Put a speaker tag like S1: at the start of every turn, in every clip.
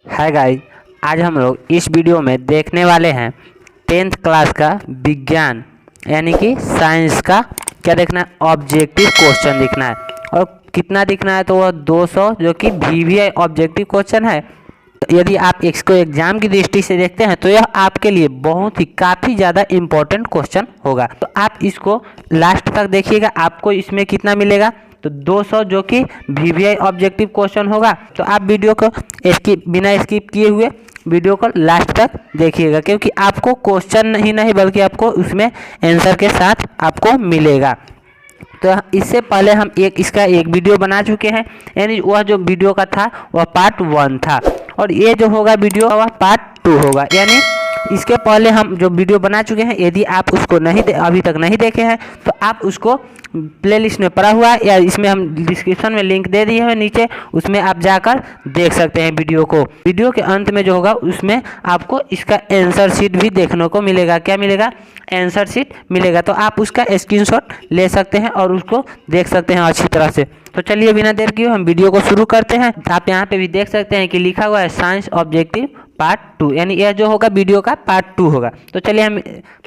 S1: Hi guys, आज हम लोग इस वीडियो में देखने वाले हैं 10th क्लास का विज्ञान यानी कि साइंस का क्या देखना है, ऑब्जेक्टिव क्वेश्चन दिखना है। और कितना दिखना है तो वह 200 जो कि वीवीआई ऑब्जेक्टिव क्वेश्चन है। यदि आप इसको एग्जाम की दृष्टि से देखते हैं तो यह आपके लिए बहुत ही काफ़ी ज़्यादा इम्पोर्टेंट क्वेश्चन होगा। तो आप इसको लास्ट तक देखिएगा, आपको इसमें कितना मिलेगा तो 200 जो कि वीवीआई ऑब्जेक्टिव क्वेश्चन होगा। तो आप वीडियो को बिना स्किप किए हुए वीडियो को लास्ट तक देखिएगा, क्योंकि आपको क्वेश्चन ही नहीं बल्कि आपको उसमें आंसर के साथ आपको मिलेगा। तो इससे पहले हम इसका एक वीडियो बना चुके हैं, यानी वह जो वीडियो का था वह पार्ट 1 था और ये जो होगा वीडियो वह पार्ट 2 होगा। यानी इसके पहले हम जो वीडियो बना चुके हैं, यदि आप उसको अभी तक नहीं देखे हैं तो आप उसको प्लेलिस्ट में पड़ा हुआ है या इसमें हम डिस्क्रिप्शन में लिंक दे दिए हैं नीचे, उसमें आप जाकर देख सकते हैं वीडियो को। वीडियो के अंत में जो होगा उसमें आपको इसका आंसर शीट भी देखने को मिलेगा। क्या मिलेगा? आंसर शीट मिलेगा। तो आप उसका स्क्रीनशॉट ले सकते हैं और उसको देख सकते हैं अच्छी तरह से। तो चलिए बिना देर किए हम वीडियो को शुरू करते हैं। आप यहाँ पे भी देख सकते हैं कि लिखा हुआ है साइंस ऑब्जेक्टिव पार्ट 2, यानी यह जो होगा वीडियो का पार्ट 2 होगा। तो चलिए हम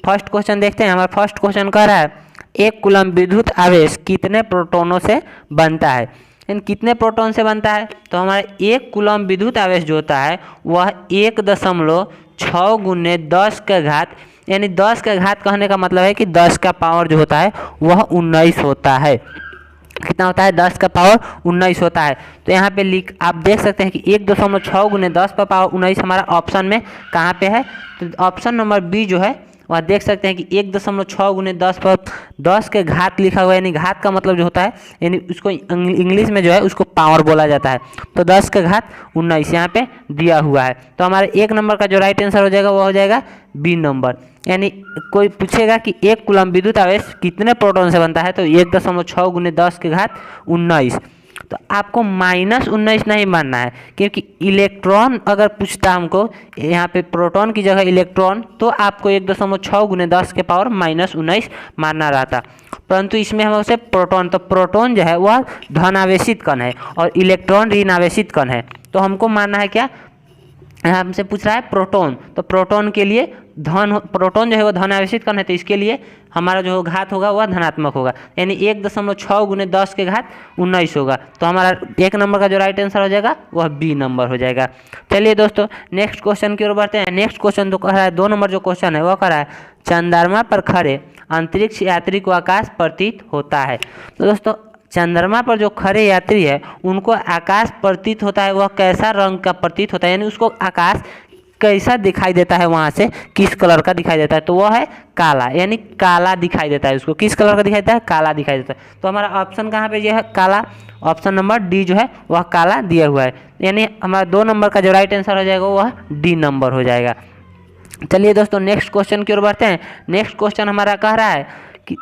S1: फर्स्ट क्वेश्चन देखते हैं। हमारा फर्स्ट क्वेश्चन कह रहा है एक कूलम्ब विद्युत आवेश कितने प्रोटोनों से बनता है। इन कितने प्रोटॉन से बनता है तो हमारा एक कूलम्ब विद्युत आवेश जो होता है वह 1.6 गुने 10 का घात, यानी 10 का घात कहने का मतलब है कि 10 का पावर जो होता है वह 19 होता है। कितना होता है? 10 का पावर 19 होता है। तो यहाँ पे आप देख सकते हैं कि 1.6 गुने 10 का पावर 19 हमारा ऑप्शन में कहाँ पे है, तो ऑप्शन नंबर बी जो है वह देख सकते हैं कि 1.6 गुने 10 पर 10 के घात लिखा हुआ है, यानी घात का मतलब जो होता है, यानी उसको इंग्लिश में जो है उसको पावर बोला जाता है। तो 10 के घात 19 यहाँ पे दिया हुआ है। तो हमारे एक नंबर का जो राइट आंसर हो जाएगा वह हो जाएगा बी नंबर। यानी कोई पूछेगा कि एक कूलम्ब विद्युत आवेश कितने प्रोटॉन से बनता है तो 1.6 गुने 10 के घात 19। तो आपको -19 नहीं मानना है, क्योंकि इलेक्ट्रॉन अगर पूछता हमको यहाँ पे प्रोटॉन की जगह इलेक्ट्रॉन तो आपको 1.6 गुने 10 के पावर -19 मानना रहता। परंतु इसमें हम उसे प्रोटॉन, तो प्रोटॉन जो है वह धनावेशित कण है और इलेक्ट्रॉन ऋणावेशित कण है। तो हमको मानना है क्या, हमसे पूछ रहा है प्रोटॉन, तो प्रोटॉन के लिए प्रोटॉन जो है वह धनावेशित कण है, तो इसके लिए हमारा जो घात होगा वह धनात्मक होगा, यानी 1.6 गुने 10 के घात 19 होगा। तो हमारा एक नंबर का जो राइट आंसर हो जाएगा वह बी नंबर हो जाएगा। चलिए दोस्तों नेक्स्ट क्वेश्चन की ओर बढ़ते हैं। नेक्स्ट क्वेश्चन तो कह रहा है 2 नंबर जो क्वेश्चन है वह कह रहा है चंद्रमा पर खड़े अंतरिक्ष यात्री को आकाश प्रतीत होता है। तो दोस्तों चंद्रमा पर जो खड़े यात्री है उनको आकाश प्रतीत होता है, वह कैसा रंग का प्रतीत होता है, यानी उसको आकाश कैसा दिखाई देता है, वहाँ से किस कलर का दिखाई देता है, तो वह है काला, यानी काला दिखाई देता है। उसको किस कलर का दिखाई देता है? काला दिखाई देता है। तो हमारा ऑप्शन कहाँ पे यह है काला, ऑप्शन नंबर डी जो है वह काला दिया हुआ है, यानी हमारा 2 नंबर का जो राइट आंसर हो जाएगा वह डी नंबर हो जाएगा। चलिए दोस्तों नेक्स्ट क्वेश्चन की ओर बढ़ते हैं। नेक्स्ट क्वेश्चन हमारा कह रहा है कि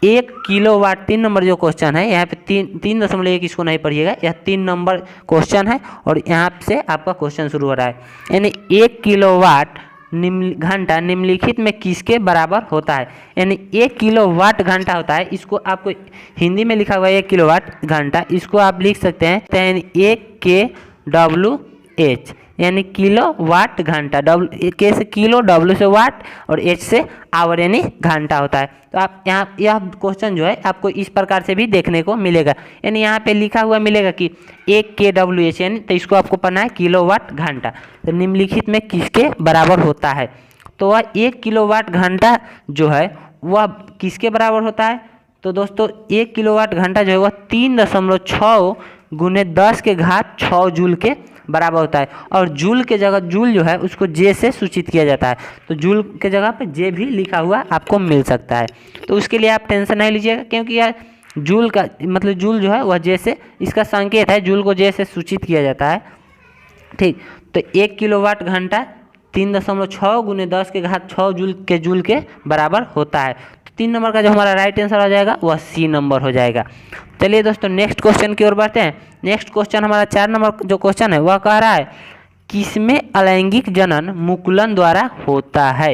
S1: 1 किलोवाट, 3 नंबर जो क्वेश्चन है यहाँ पे 3.1 इसको नहीं पढ़िएगा, यह 3 नंबर क्वेश्चन है और यहाँ से आपका क्वेश्चन शुरू हो रहा है। यानी 1 किलोवाट घंटा निम्नलिखित में किसके बराबर होता है, यानी 1 किलोवाट घंटा होता है। इसको आपको हिंदी में लिखा हुआ है 1 किलोवाट घंटा, इसको आप लिख सकते हैं 1 kWh, यानी किलो वाट घंटा। के से किलो, डब्ल्यू से वाट और एच से आवर, यानी घंटा होता है। तो आप यहाँ यह क्वेश्चन जो है आपको इस प्रकार से भी देखने को मिलेगा, यानी यहाँ पे लिखा हुआ मिलेगा कि 1 kWh, यानी तो इसको आपको पढ़ना है किलोवाट घंटा। तो निम्नलिखित में किसके बराबर होता है, तो वह 1 किलोवाट घंटा जो है वह किसके बराबर होता है, तो दोस्तों 1 किलोवाट घंटा जो है वह 3.6 गुने 10 के घात 6 जूल के बराबर होता है। और जूल के जगह जूल जो है उसको जे से सूचित किया जाता है, तो जूल के जगह पे जे भी लिखा हुआ आपको मिल सकता है। तो उसके लिए आप टेंशन नहीं लीजिएगा, क्योंकि यार जूल का मतलब जूल जो है वह जे से, इसका संकेत है, जूल को जे से सूचित किया जाता है। ठीक, तो 1 किलोवाट घंटा 3.6 गुने 10 के घात 6 जूल के बराबर होता है। तो 3 नंबर का जो हमारा राइट आंसर हो जाएगा वह सी नंबर हो जाएगा। चलिए दोस्तों नेक्स्ट क्वेश्चन की ओर बढ़ते हैं। नेक्स्ट क्वेश्चन हमारा 4 नंबर जो क्वेश्चन है वह कह रहा है किसमें अलैंगिक जनन मुकुलन द्वारा होता है,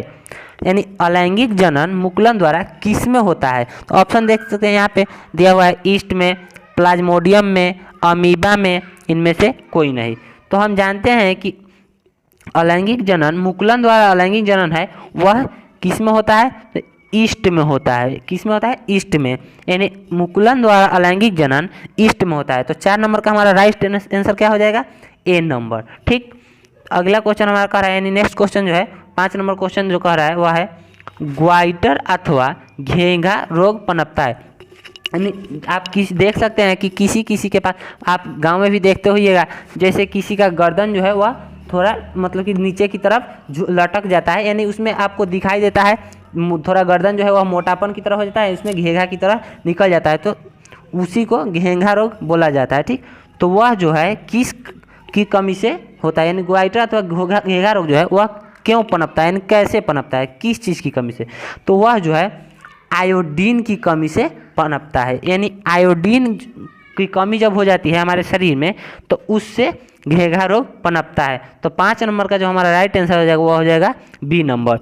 S1: यानी अलैंगिक जनन मुकुलन द्वारा किसमें होता है। तो ऑप्शन देख सकते हैं यहाँ पे दिया हुआ है ईस्ट में, प्लाज्मोडियम में, अमीबा में, इनमें से कोई नहीं। तो हम जानते हैं कि अलैंगिक जनन, मुकुलन द्वारा अलैंगिक जनन है वह किस में होता है? तो ईस्ट में होता है। किस में होता है? ईस्ट में, यानी मुकुलन द्वारा अलैंगिक जनन ईस्ट में होता है। तो 4 नंबर का हमारा राइट आंसर क्या हो जाएगा? ए नंबर। ठीक, अगला क्वेश्चन हमारा कह रहा है, यानी नेक्स्ट क्वेश्चन जो है 5 नंबर क्वेश्चन जो कह रहा है वह है ग्वाइटर अथवा घेंघा रोग पनपता है। यानी आप देख सकते हैं कि किसी के पास, आप गांव में भी देखते होइएगा, जैसे किसी का गर्दन जो है वह थोड़ा मतलब कि नीचे की तरफ लटक जाता है, यानी उसमें आपको दिखाई देता है थोड़ा गर्दन जो है वह मोटापन की तरह हो जाता है, उसमें घेंघा की तरह निकल जाता है, तो उसी को घेंघा रोग बोला जाता है। ठीक, तो वह जो है किस की कमी से होता है, यानी ग्वाइटर अथवा घेंघा रोग जो है वह क्यों पनपता है, यानी कैसे पनपता है, किस चीज़ की कमी से? तो वह जो है आयोडीन की कमी से पनपता है। यानी आयोडीन की कमी जब हो जाती है हमारे शरीर में तो उससे घेंघा रोग पनपता है। तो 5 नंबर का जो हमारा राइट आंसर हो जाएगा वह हो जाएगा बी नंबर।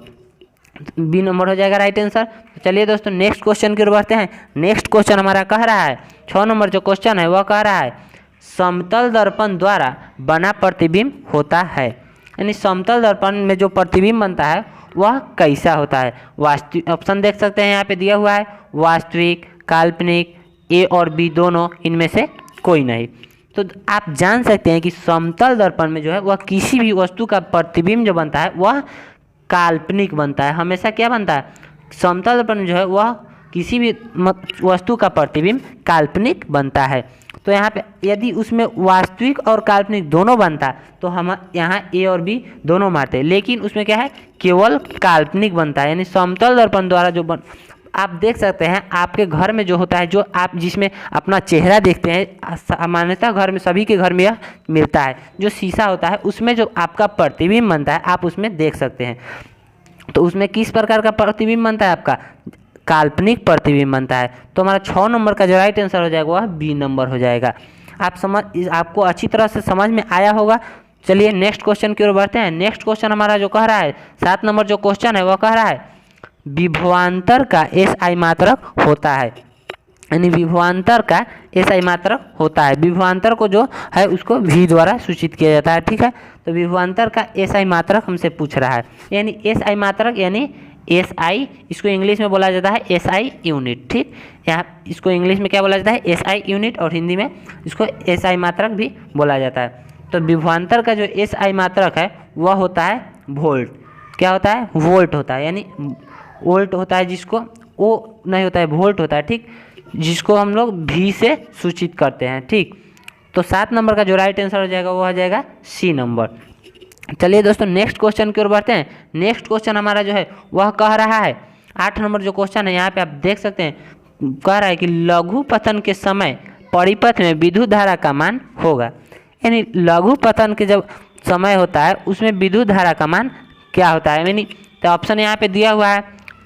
S1: बी नंबर हो जाएगा राइट आंसर। तो चलिए दोस्तों नेक्स्ट क्वेश्चन की ओर बढ़ते हैं। नेक्स्ट क्वेश्चन हमारा कह रहा है, 6 नंबर जो क्वेश्चन है वह कह रहा है समतल दर्पण द्वारा बना प्रतिबिंब होता है। यानी समतल दर्पण में जो प्रतिबिंब बनता है वह कैसा होता है? वास्तविक, ऑप्शन देख सकते हैं यहाँ पे दिया हुआ है, वास्तविक, काल्पनिक, ए और बी दोनों, इनमें से कोई नहीं। तो आप जान सकते हैं कि समतल दर्पण में जो है वह किसी भी वस्तु का प्रतिबिंब जो बनता है वह काल्पनिक बनता है। हमेशा क्या बनता है? समतल दर्पण में जो है वह किसी भी वस्तु का प्रतिबिंब काल्पनिक बनता है। तो यहाँ पे यदि उसमें वास्तविक और काल्पनिक दोनों बनता तो हम यहाँ ए और बी दोनों मारते, लेकिन उसमें क्या है? केवल काल्पनिक बनता है। यानी समतल दर्पण द्वारा जो आप देख सकते हैं आपके घर में जो होता है, जो आप जिसमें अपना चेहरा देखते हैं, सामान्यतः घर में सभी के घर में यह मिलता है, जो शीशा होता है उसमें जो आपका प्रतिबिंब बनता है आप उसमें देख सकते हैं। तो उसमें किस प्रकार का प्रतिबिंब बनता है? आपका काल्पनिक प्रतिबिंब बनता है। तो हमारा 6 नंबर का जो राइट आंसर हो जाएगा वह बी नंबर हो जाएगा। आपको अच्छी तरह से समझ में आया होगा। चलिए नेक्स्ट क्वेश्चन की ओर बढ़ते हैं। नेक्स्ट क्वेश्चन हमारा जो कह रहा है 7 नंबर जो क्वेश्चन है वह कह रहा है विभवांतर का एसआई मात्रक होता है। यानी विभवांतर का एसआई मात्रक होता है। विभवांतर को जो है उसको भी द्वारा सूचित किया जाता है। ठीक है, तो विभवांतर का एसआई मात्रक हमसे पूछ रहा है। यानी एसआई मात्रक यानी एसआई, इसको इंग्लिश में बोला जाता है एसआई यूनिट। ठीक, यहाँ इसको इंग्लिश में क्या बोला जाता है? एसआई यूनिट, और हिंदी में इसको एसआई मात्रक भी बोला जाता है। तो विभवांतर का जो एसआई मात्रक है वह होता है वोल्ट। क्या होता है? वोल्ट होता है। यानी वोल्ट होता है, जिसको वो नहीं होता है, वोल्ट होता है। ठीक, जिसको हम लोग भी से सूचित करते हैं। ठीक, तो 7 नंबर का जो राइट आंसर हो जाएगा वो हो जाएगा सी नंबर। चलिए दोस्तों नेक्स्ट क्वेश्चन की ओर बढ़ते हैं। नेक्स्ट क्वेश्चन हमारा जो है वह कह रहा है 8 नंबर जो क्वेश्चन है, यहाँ पे आप देख सकते हैं, कह रहा है कि लघु पतन के समय परिपथ में विद्युत धारा का मान होगा। यानी लघु पतन के जब समय होता है उसमें विद्युत धारा का मान क्या होता है? यानी तो ऑप्शन यहाँ पे दिया हुआ है,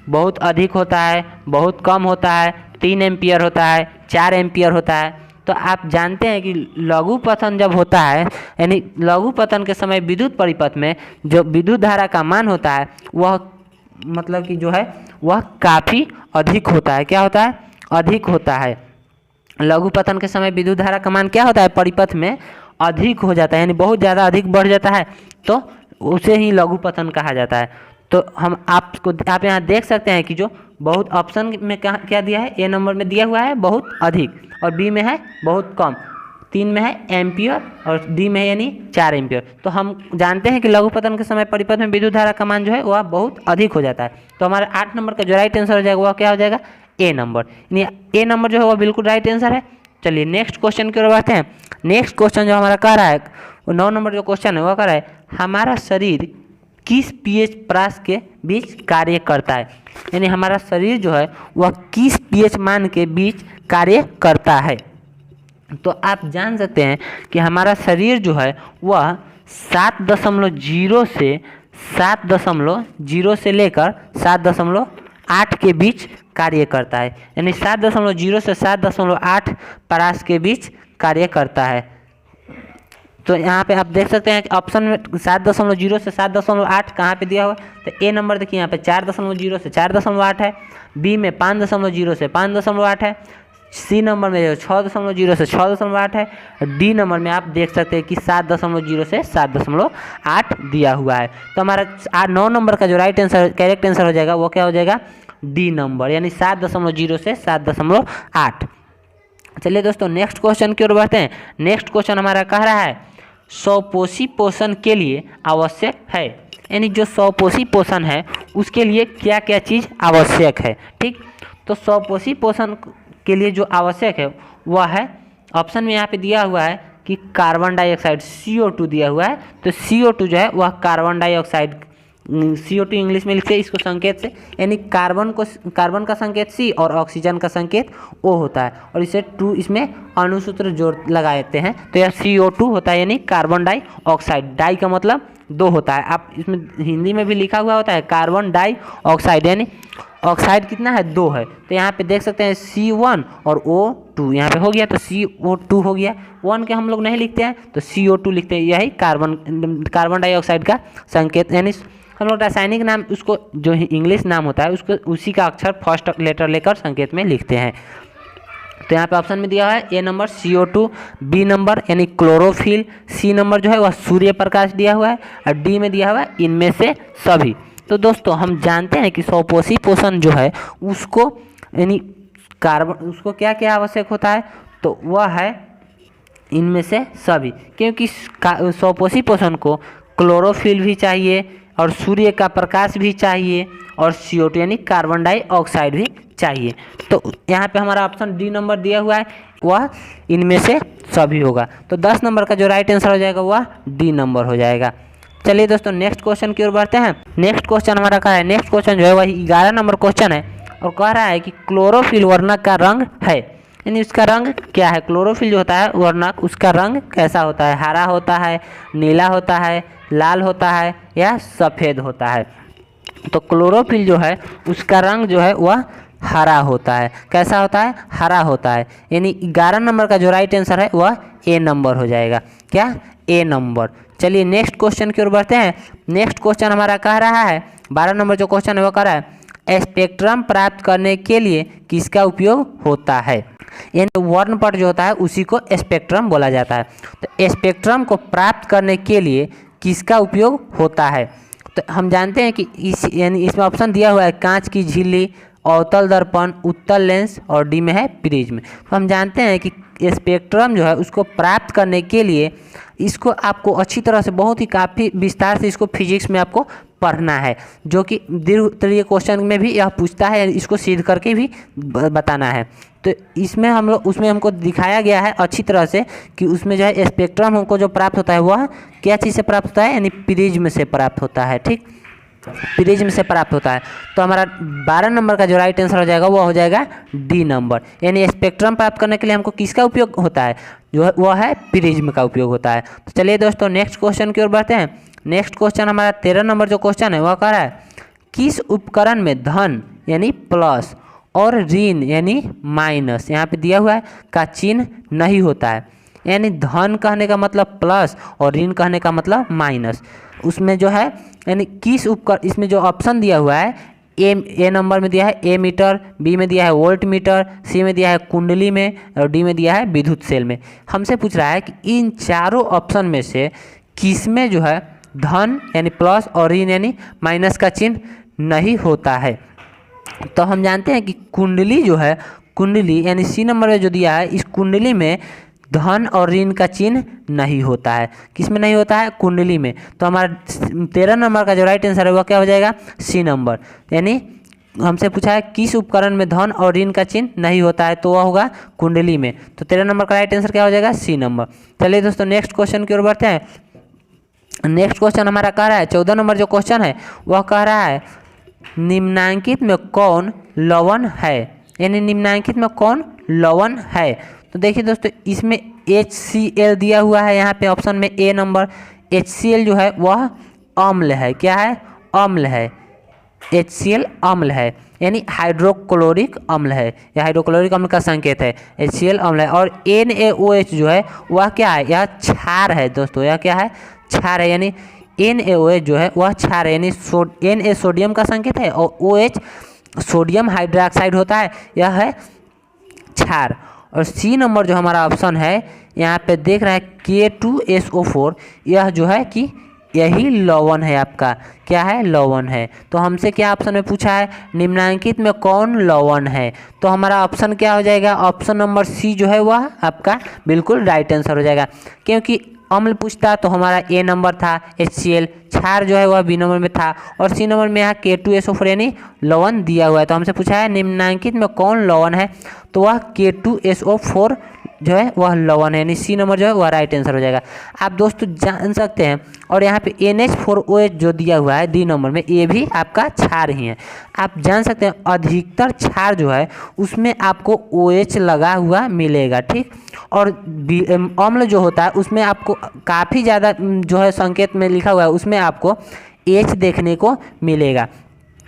S1: बहुत अधिक होता है, बहुत कम होता है, 3 एम्पियर होता है, 4 एम्पियर होता है। तो आप जानते हैं कि लघु पतन जब होता है, यानी लघु पतन के समय विद्युत परिपथ में जो विद्युत धारा का मान होता है वह मतलब कि जो है वह काफ़ी अधिक होता है। क्या होता है? अधिक होता है। लघु पतन के समय विद्युत धारा का मान क्या होता है? परिपथ में अधिक हो जाता है, यानी बहुत ज़्यादा अधिक बढ़ जाता है, तो उसे ही लघु पतन कहा जाता है। तो आप यहाँ देख सकते हैं कि जो बहुत ऑप्शन में क्या दिया है? ए नंबर में दिया हुआ है बहुत अधिक, और बी में है बहुत कम, 3 में है एम्पियर, और डी में है यानी 4 एम्पियर। तो हम जानते हैं कि लघु पतन के समय परिपथ में विद्युत धारा का मान जो है वह बहुत अधिक हो जाता है। तो हमारा 8 नंबर का जो राइट आंसर हो जाएगा वह क्या हो जाएगा? ए नंबर। यानी ए नंबर जो है वह बिल्कुल राइट आंसर है। चलिए नेक्स्ट क्वेश्चन की ओर बढ़ते हैं। नेक्स्ट क्वेश्चन जो हमारा कह रहा है, वो 9 नंबर जो क्वेश्चन है वह कह रहा है हमारा शरीर किस पीएच परास के बीच कार्य करता है। यानी हमारा शरीर जो है वह किस पीएच मान के बीच कार्य करता है। तो आप जान सकते हैं कि हमारा शरीर जो है वह 7.0 से लेकर 7.8 के बीच कार्य करता है। यानी 7.0 से 7.8 परास के बीच कार्य करता है। तो यहाँ पे आप देख सकते हैं कि ऑप्शन में 7.0 से 7.8 कहाँ पे दिया हुआ है? तो ए नंबर देखिए यहाँ पे 4.0 से 4.8 है, बी में 5.0 से 5.8 है, सी नंबर में 6.0 से 6.8 है। डी नंबर में आप देख सकते हैं कि 7.0 से 7.8 दिया हुआ है। तो हमारा 9 नंबर का जो राइट आंसर करेक्ट आंसर हो जाएगा वो क्या हो जाएगा, डी नंबर, यानी 7.0 से 7.8। चलिए दोस्तों नेक्स्ट क्वेश्चन की ओर बढ़ते हैं। नेक्स्ट क्वेश्चन हमारा कह रहा है स्वपोषी पोषण के लिए आवश्यक है, यानी जो स्वपोषी पोषण है उसके लिए क्या क्या चीज़ आवश्यक है। ठीक, तो स्वपोषी पोषण के लिए जो आवश्यक है वह है, ऑप्शन में यहाँ पे दिया हुआ है कि कार्बन डाइऑक्साइड CO2 दिया हुआ है। तो CO2 जो है वह कार्बन डाइऑक्साइड, CO2 इंग्लिश में लिखते हैं इसको संकेत से, यानी कार्बन का संकेत C और ऑक्सीजन का संकेत O होता है, और इसे 2 इसमें अणुसूत्र जोड़ लगा देते हैं तो यह CO2 होता है, यानी कार्बन डाइऑक्साइड। डाई का मतलब 2 होता है, आप इसमें हिंदी में भी लिखा हुआ होता है कार्बन डाइऑक्साइड, यानी ऑक्साइड कितना है, 2 है। तो यहाँ पे देख सकते हैं C1 और O2 यहाँ पे हो गया, तो CO2 हो गया। 1 के हम लोग नहीं लिखते हैं तो CO2 लिखते हैं, यही कार्बन डाइऑक्साइड का संकेत, यानी हम लोग रासायनिक नाम उसको जो इंग्लिश नाम होता है उसको उसी का अक्षर फर्स्ट लेटर लेकर संकेत में लिखते हैं। तो यहाँ पे ऑप्शन में दिया है ए नंबर CO2, बी नंबर यानी क्लोरोफिल, सी नंबर जो है वह सूर्य प्रकाश दिया हुआ है, और डी में दिया हुआ है इनमें से सभी। तो दोस्तों हम जानते हैं कि स्वपोषी पोषण जो है उसको यानी कार्बन, उसको क्या क्या आवश्यक होता है, तो वह है इनमें से सभी, क्योंकि स्वपोषी पोषण को क्लोरोफिल भी चाहिए और सूर्य का प्रकाश भी चाहिए और CO2 यानी कार्बन डाइऑक्साइड भी चाहिए। तो यहाँ पे हमारा ऑप्शन डी नंबर दिया हुआ है वह इनमें से सभी होगा। तो 10 नंबर का जो राइट आंसर हो जाएगा वह डी नंबर हो जाएगा। चलिए दोस्तों नेक्स्ट क्वेश्चन की ओर बढ़ते हैं। नेक्स्ट क्वेश्चन हमारा क्या है, नेक्स्ट क्वेश्चन जो है वह 11 नंबर क्वेश्चन है और कह रहा है कि क्लोरोफिल वर्णक का रंग है, यानी उसका रंग क्या है। क्लोरोफिल जो होता है वर्णक उसका रंग कैसा होता है, हरा होता है, नीला होता है, लाल होता है या सफ़ेद होता है। तो क्लोरोफिल जो है उसका रंग जो है वह हरा होता है। कैसा होता है, हरा होता है, यानी 11 नंबर का जो राइट आंसर है वह ए नंबर हो जाएगा। क्या, ए नंबर। चलिए नेक्स्ट क्वेश्चन की ओर बढ़ते हैं। नेक्स्ट क्वेश्चन हमारा कह रहा है 12 नंबर जो क्वेश्चन है वो कह रहा है स्पेक्ट्रम प्राप्त करने के लिए किसका उपयोग होता है, यानी वर्णपट जो होता है उसी को स्पेक्ट्रम बोला जाता है। तो स्पेक्ट्रम को प्राप्त करने के लिए किसका उपयोग होता है, तो हम जानते हैं कि यानी इसमें ऑप्शन दिया हुआ है कांच की झिल्ली, अवतल दर्पण, उत्तल लेंस और डी में है प्रिज्म। तो हम जानते हैं कि स्पेक्ट्रम जो है उसको प्राप्त करने के लिए इसको आपको अच्छी तरह से बहुत ही काफ़ी विस्तार से इसको फिजिक्स में आपको पढ़ना है, जो कि दीर्घ क्वेश्चन में भी यह पूछता है, इसको सिद्ध करके भी बताना है। तो इसमें हम लोग उसमें हमको दिखाया गया है अच्छी तरह से कि उसमें जो है स्पेक्ट्रम हमको जो प्राप्त होता है वह क्या चीज़ से प्राप्त होता है, यानी प्रिज्म से प्राप्त होता है। ठीक, प्रिज्म से प्राप्त होता है। तो हमारा 12 नंबर का जो राइट आंसर हो जाएगा वो हो जाएगा डी नंबर, यानी स्पेक्ट्रम प्राप्त करने के लिए हमको किसका उपयोग होता है, जो वह है प्रिज्म का उपयोग होता है। तो चलिए दोस्तों नेक्स्ट क्वेश्चन की ओर बढ़ते हैं। नेक्स्ट क्वेश्चन हमारा 13 नंबर जो क्वेश्चन है वह कह रहा है किस उपकरण में धन यानी प्लस और ऋण यानी माइनस, यहाँ पे दिया हुआ है, का चिन्ह नहीं होता है, यानी धन कहने का मतलब प्लस और ऋण कहने का मतलब माइनस। उसमें जो है यानी किस उपकरण, इसमें जो ऑप्शन दिया हुआ है ए नंबर में दिया है ए मीटर, बी में दिया है वोल्ट मीटर, सी में दिया है कुंडली में और डी में दिया है विद्युत सेल में। हमसे पूछ रहा है कि इन चारों ऑप्शन में से किस में जो है धन यानी प्लस और ऋण यानी माइनस का चिन्ह नहीं होता है। तो हम जानते हैं कि कुंडली जो है, कुंडली यानी सी नंबर में जो दिया है इस कुंडली में धन और ऋण का चिन्ह नहीं होता है। किस में नहीं होता है, कुंडली में। तो हमारा 13 नंबर का जो राइट आंसर है वह क्या हो जाएगा, सी नंबर, यानी हमसे पूछा है किस उपकरण में धन और ऋण का चिन्ह नहीं होता है, तो वह होगा कुंडली में। तो 13 नंबर का राइट आंसर क्या हो जाएगा, सी नंबर। चलिए दोस्तों नेक्स्ट क्वेश्चन की ओर बढ़ते हैं। नेक्स्ट क्वेश्चन हमारा कह रहा है 14 नंबर जो क्वेश्चन है वह कह रहा है निम्नांकित में कौन लवण है, यानी निम्नांकित में कौन लवण है। तो देखिए दोस्तों इसमें HCl दिया हुआ है, यहाँ पे ऑप्शन में ए नंबर। HCl जो है वह अम्ल है, क्या है, अम्ल है। HCl अम्ल है, यानी हाइड्रोक्लोरिक अम्ल है, यह हाइड्रोक्लोरिक अम्ल का संकेत है। HCl अम्ल है। और NaOH जो है वह क्या है, यह क्षार है दोस्तों, यह क्या है, क्षार है, यानी NaOH जो है वह क्षार है, यानी Na सोडियम का संकेत है और OH सोडियम हाइड्रोक्साइड होता है, यह है क्षार। और सी नंबर जो हमारा ऑप्शन है यहाँ पे देख रहा है K2SO4, यह जो है कि यही लवण है आपका, क्या है, लवण है। तो हमसे क्या ऑप्शन में पूछा है, निम्नलिखित में कौन लवण है, तो हमारा ऑप्शन क्या हो जाएगा, ऑप्शन नंबर सी जो है वह आपका बिल्कुल राइट आंसर हो जाएगा। क्योंकि अम्ल पूछता तो हमारा ए नंबर था HCl, क्षार जो है वह बी नंबर में था, और सी नंबर में यहाँ K2SO4 यानी लवण दिया हुआ है। तो हमसे पूछा है निम्नलिखित में कौन लवण है, तो वह K2SO4 जो है वह लवण है, यानी सी नंबर जो है वह राइट आंसर हो जाएगा। आप दोस्तों जान सकते हैं, और यहाँ पे NH4OH जो दिया हुआ है डी नंबर में, ये भी आपका क्षार ही है। आप जान सकते हैं अधिकतर क्षार जो है उसमें आपको OH लगा हुआ मिलेगा, ठीक। और अम्ल जो होता है उसमें आपको काफ़ी ज़्यादा जो है संकेत में लिखा हुआ है उसमें आपको H देखने को मिलेगा।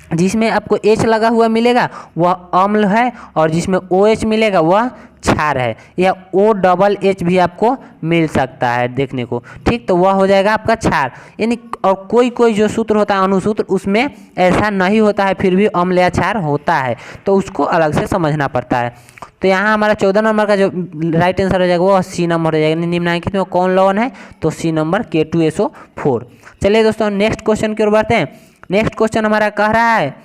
S1: जिसमें आपको H लगा हुआ मिलेगा वह अम्ल है, और जिसमें OH मिलेगा वह क्षार है, या OH भी आपको मिल सकता है देखने को, ठीक। तो वह हो जाएगा आपका क्षार। यानी और कोई कोई जो सूत्र होता है अनुसूत्र उसमें ऐसा नहीं होता है, फिर भी अम्ल या क्षार होता है, तो उसको अलग से समझना पड़ता है। तो यहाँ हमारा 14 नंबर का जो राइट आंसर हो जाएगा वो सी नंबर हो जाएगा। निम्नलिखित में कौन लवण है, तो सी नंबर K2SO4। चलिए दोस्तों नेक्स्ट क्वेश्चन की ओर बढ़ते हैं। नेक्स्ट क्वेश्चन हमारा कह रहा है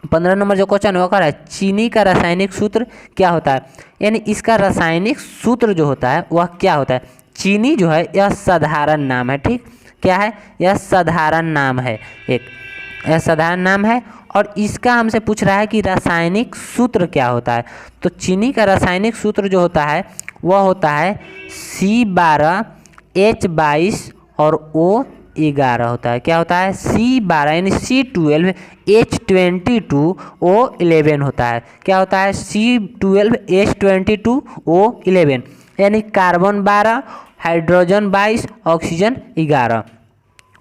S1: 15 नंबर जो क्वेश्चन है वो कह रहा है चीनी का रासायनिक सूत्र क्या होता है, यानी इसका रासायनिक सूत्र जो होता है वह क्या होता है। चीनी जो है यह साधारण नाम है, ठीक, क्या है, यह साधारण नाम है, यह साधारण नाम है, और इसका हमसे पूछ रहा है कि रासायनिक सूत्र क्या होता है। तो चीनी का रासायनिक सूत्र जो होता है वह होता है C12H22 और O11 होता है। क्या होता है, C12 यानी C12H22O11 होता है। क्या होता है, C12H22O11 यानी कार्बन 12, हाइड्रोजन 22, ऑक्सीजन 11।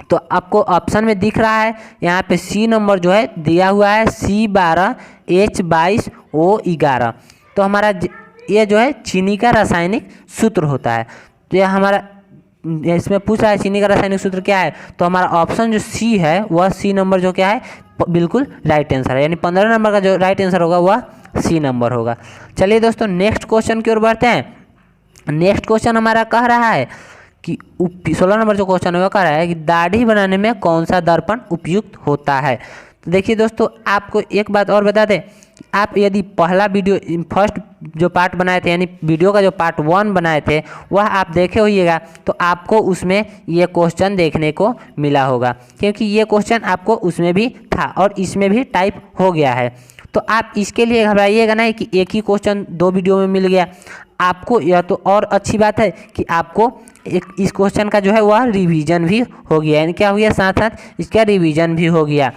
S1: तो आपको ऑप्शन में दिख रहा है यहाँ पे सी नंबर जो है दिया हुआ है C12H22O11। तो हमारा ये जो है चीनी का रासायनिक सूत्र होता है। तो यह हमारा इसमें पूछ रहा है चीनी का रासायनिक सूत्र क्या है, तो हमारा ऑप्शन जो सी है वह सी नंबर जो क्या है बिल्कुल राइट आंसर है, यानी 15 नंबर का जो राइट आंसर होगा वह सी नंबर होगा। चलिए दोस्तों नेक्स्ट क्वेश्चन की ओर बढ़ते हैं। नेक्स्ट क्वेश्चन हमारा कह रहा है कि 16 नंबर जो क्वेश्चन है वो कह रहा है कि दाढ़ी बनाने में कौन सा दर्पण उपयुक्त होता है। तो देखिए दोस्तों आपको एक बात और बता दें, आप यदि पहला वीडियो फर्स्ट जो पार्ट बनाए थे यानी वीडियो का जो पार्ट 1 बनाए थे वह आप देखे होइएगा, तो आपको उसमें ये क्वेश्चन देखने को मिला होगा, क्योंकि ये क्वेश्चन आपको उसमें भी था और इसमें भी टाइप हो गया है। तो आप इसके लिए घबराइएगा नहीं कि एक ही क्वेश्चन 2 वीडियो में मिल गया आपको। यह तो और अच्छी बात है कि आपको इस क्वेश्चन का जो है वह रिवीजन भी हो गया, यानी क्या हो गया, साथ साथ इसका रिवीजन भी हो गया।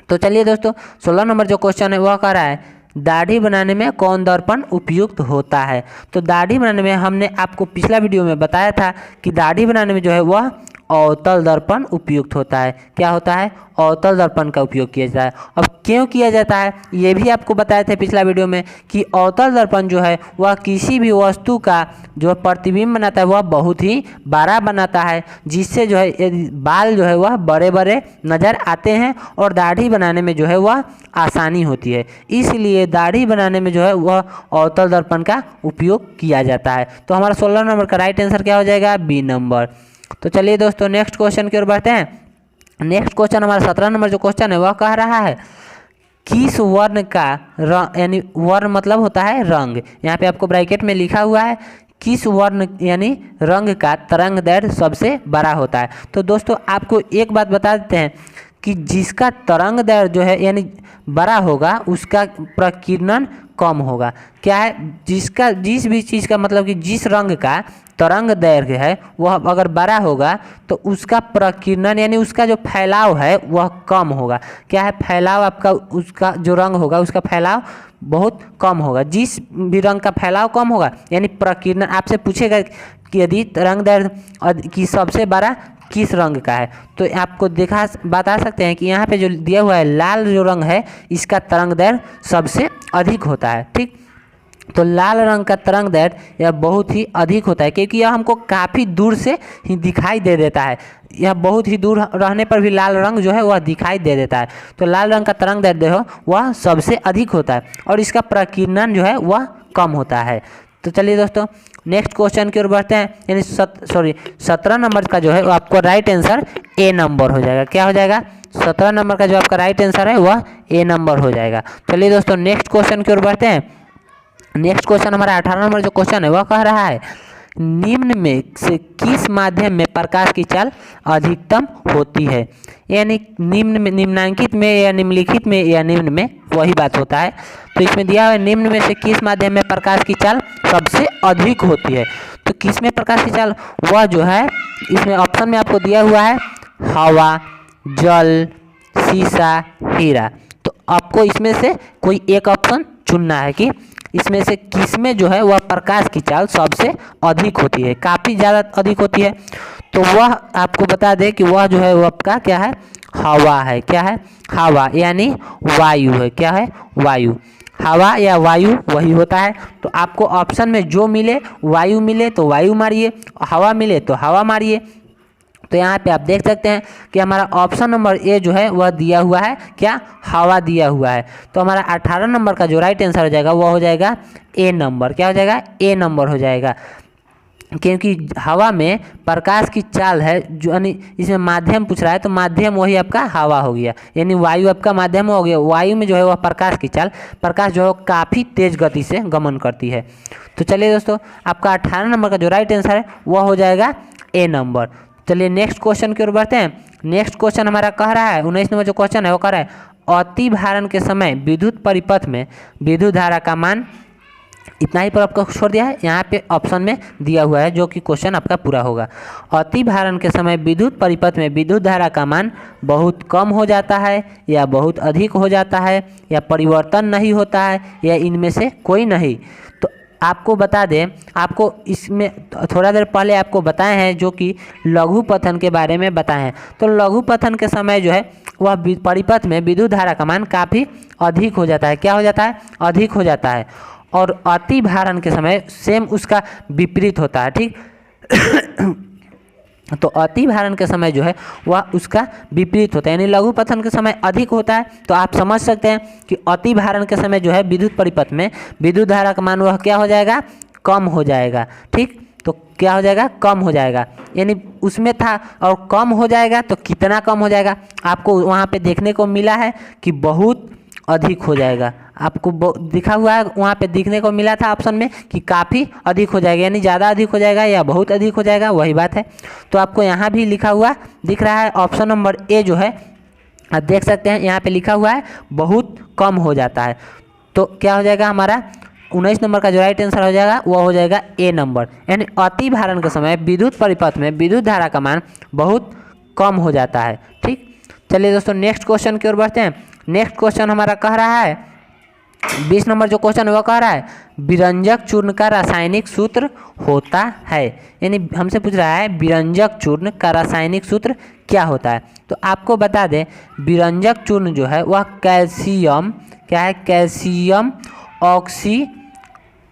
S1: तो चलिए दोस्तों 16 नंबर जो क्वेश्चन है वह कह रहा है दाढ़ी बनाने में कौन दर्पण उपयुक्त होता है। तो दाढ़ी बनाने में हमने आपको पिछला वीडियो में बताया था कि दाढ़ी बनाने में जो है वह अवतल दर्पण उपयुक्त होता है। क्या होता है, अवतल दर्पण का उपयोग किया जाता है। अब क्यों किया जाता है ये भी आपको बताए थे पिछला वीडियो में कि अवतल दर्पण जो है वह किसी भी वस्तु का जो प्रतिबिंब बनाता है वह बहुत ही बड़ा बनाता है, जिससे जो है बाल जो है वह बड़े बड़े नज़र आते हैं और दाढ़ी बनाने में जो है वह आसानी होती है। इसलिए दाढ़ी बनाने में जो है वह अवतल दर्पण का उपयोग किया जाता है। तो हमारा 16 नंबर का राइट आंसर क्या हो जाएगा, बी नंबर। तो चलिए दोस्तों नेक्स्ट क्वेश्चन की ओर बढ़ते हैं। नेक्स्ट क्वेश्चन हमारा 17 नंबर जो क्वेश्चन है वह कह रहा है किस वर्ण का रंग, यानी वर्ण मतलब होता है रंग, यहाँ पे आपको ब्रैकेट में लिखा हुआ है किस वर्ण यानी रंग का तरंग दैर्घ्य सबसे बड़ा होता है। तो दोस्तों आपको एक बात बता देते हैं कि जिसका तरंग दैर्घ्य जो है यानी बड़ा होगा उसका प्रकीर्णन कम होगा। क्या है, जिसका जिस भी चीज़ का मतलब कि जिस रंग का तरंग दैर्घ्य है वह अगर बड़ा होगा तो उसका प्रकीर्णन यानी उसका जो फैलाव है वह कम होगा। क्या है, फैलाव आपका उसका जो रंग होगा उसका फैलाव बहुत कम होगा। जिस भी रंग का फैलाव कम होगा यानी प्रकीर्णन, आपसे पूछेगा कि यदि तरंग दैर्घ्य की सबसे बड़ा किस रंग का है, तो आपको बता सकते हैं कि यहाँ पे जो दिया हुआ है लाल जो रंग है इसका तरंग दैर्घ्य सबसे अधिक होता है। ठीक, तो लाल रंग का तरंग दैर्घ्य यह बहुत ही अधिक होता है क्योंकि यह हमको काफ़ी दूर से ही दिखाई दे देता है। यह बहुत ही दूर रहने पर भी लाल रंग जो है वह दिखाई दे देता है। तो लाल रंग का तरंग दैर्घ्य वह सबसे अधिक होता है और इसका प्रकीर्णन जो है वह कम होता है। तो चलिए दोस्तों नेक्स्ट क्वेश्चन की ओर बढ़ते हैं। यानी 17 नंबर का जो है वो आपको राइट आंसर ए नंबर हो जाएगा। क्या हो जाएगा? 17 नंबर का जो आपका राइट आंसर है वह ए नंबर हो जाएगा। चलिए दोस्तों नेक्स्ट क्वेश्चन की ओर बढ़ते हैं। नेक्स्ट क्वेश्चन हमारा 18 नंबर जो क्वेश्चन है वह कह रहा है निम्न में से किस माध्यम में प्रकाश की चाल अधिकतम होती है। यानी निम्न में, निम्नांकित में या निम्नलिखित में या निम्न में वही बात होता है। तो इसमें दिया हुआ है निम्न में से किस माध्यम में प्रकाश की चाल सबसे अधिक होती है। तो किस में प्रकाश की चाल, वह जो है इसमें ऑप्शन में आपको दिया हुआ है हवा, जल, शीशा, हीरा। तो आपको इसमें से कोई एक ऑप्शन चुनना है कि इसमें से किस में जो है वह प्रकाश की चाल सबसे अधिक होती है, काफ़ी ज़्यादा अधिक होती है। तो वह आपको बता दें कि वह जो है वह आपका क्या है, हवा है। क्या है? हवा, यानी वायु है। क्या है? वायु। हवा या वायु वही होता है। तो आपको ऑप्शन में जो मिले, वायु मिले तो वायु मारिए, हवा मिले तो हवा मारिए। तो यहाँ पे आप देख सकते हैं कि हमारा ऑप्शन नंबर ए जो है वह दिया हुआ है क्या, हवा दिया हुआ है। तो हमारा 18 नंबर का जो राइट आंसर हो जाएगा वह हो जाएगा ए नंबर। क्या हो जाएगा? ए नंबर हो जाएगा। क्योंकि हवा में प्रकाश की चाल है जो, यानी इसमें माध्यम पूछ रहा है तो माध्यम वही आपका हवा हो गया, यानी वायु आपका माध्यम हो गया। वायु में जो है वह प्रकाश की चाल, प्रकाश जो है काफ़ी तेज गति से गमन करती है। तो चलिए दोस्तों आपका 18 नंबर का जो राइट आंसर है वह हो जाएगा ए नंबर। चलिए नेक्स्ट क्वेश्चन की ओर बढ़ते हैं। नेक्स्ट क्वेश्चन हमारा कह रहा है 19 नंबर जो क्वेश्चन है वो कह रहा है अति भारण के समय विद्युत परिपथ में विद्युत धारा का मान, इतना ही पर आपको छोड़ दिया है। यहाँ पे ऑप्शन में दिया हुआ है जो कि क्वेश्चन आपका पूरा होगा। अति भारण के समय विद्युत परिपथ में विद्युत धारा का मान बहुत कम हो जाता है या बहुत अधिक हो जाता है या परिवर्तन नहीं होता है या इनमें से कोई नहीं। तो आपको बता दें, आपको इसमें थोड़ा देर पहले आपको बताए हैं जो कि लघु पथन के बारे में बताए हैं। तो लघु पथन के समय जो है वह परिपथ में विद्युत धारा का मान काफ़ी अधिक हो जाता है। क्या हो जाता है? अधिक हो जाता है। और अति भारण के समय सेम उसका विपरीत होता है। ठीक तो अति भारण के समय जो है वह उसका विपरीत होता है, यानी लघु पथन के समय अधिक होता है। तो आप समझ सकते हैं कि अति भारण के समय जो है विद्युत परिपथ में विद्युत धारा का मान वह क्या हो जाएगा, कम हो जाएगा। ठीक, तो क्या हो जाएगा, कम हो जाएगा। यानी उसमें था और कम हो जाएगा, तो कितना कम हो जाएगा आपको वहाँ पे देखने को मिला है कि बहुत अधिक हो जाएगा। आपको दिखा हुआ है वहाँ पे दिखने को मिला था ऑप्शन में कि काफ़ी अधिक हो जाएगा, यानी ज़्यादा अधिक हो जाएगा या बहुत अधिक हो जाएगा, वही बात है। तो आपको यहाँ भी लिखा हुआ दिख रहा है ऑप्शन नंबर ए जो है, आप देख सकते हैं यहाँ पे लिखा हुआ है बहुत कम हो जाता है। तो क्या हो जाएगा हमारा 19 नंबर का जो राइट आंसर हो जाएगा वह हो जाएगा ए नंबर, यानी अति भारण के समय विद्युत परिपथ में विद्युत धारा का मान बहुत कम हो जाता है। ठीक, चलिए दोस्तों नेक्स्ट क्वेश्चन की ओर बढ़ते हैं। नेक्स्ट क्वेश्चन हमारा कह रहा है 20 नंबर जो क्वेश्चन है वह कह रहा है विरंजक चूर्ण का रासायनिक सूत्र होता है। यानी हमसे पूछ रहा है विरंजक चूर्ण का रासायनिक सूत्र क्या होता है। तो आपको बता दें विरंजक चूर्ण जो है वह कैल्शियम, क्या है, कैल्शियम ऑक्सी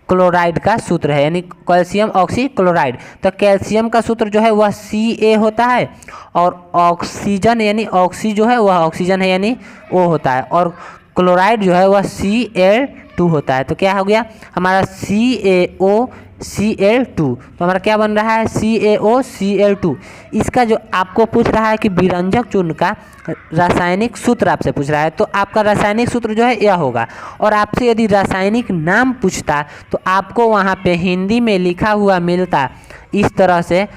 S1: क्लोराइड का सूत्र है, यानी कैल्शियम ऑक्सी क्लोराइड। तो कैल्शियम का सूत्र जो है वह Ca होता है और ऑक्सीजन यानी ऑक्सी जो है वह ऑक्सीजन है यानी O होता है, और क्लोराइड जो है वह Cl2 होता है। तो क्या हो गया हमारा CaOCl2। तो हमारा क्या बन रहा है CaOCl2। इसका जो आपको पूछ रहा है कि विरंजक चूर्ण का रासायनिक सूत्र आपसे पूछ रहा है, तो आपका रासायनिक सूत्र जो है यह होगा। और आपसे यदि रासायनिक नाम पूछता तो आपको वहाँ पे हिंदी में लिखा हुआ मिलता इस तरह से,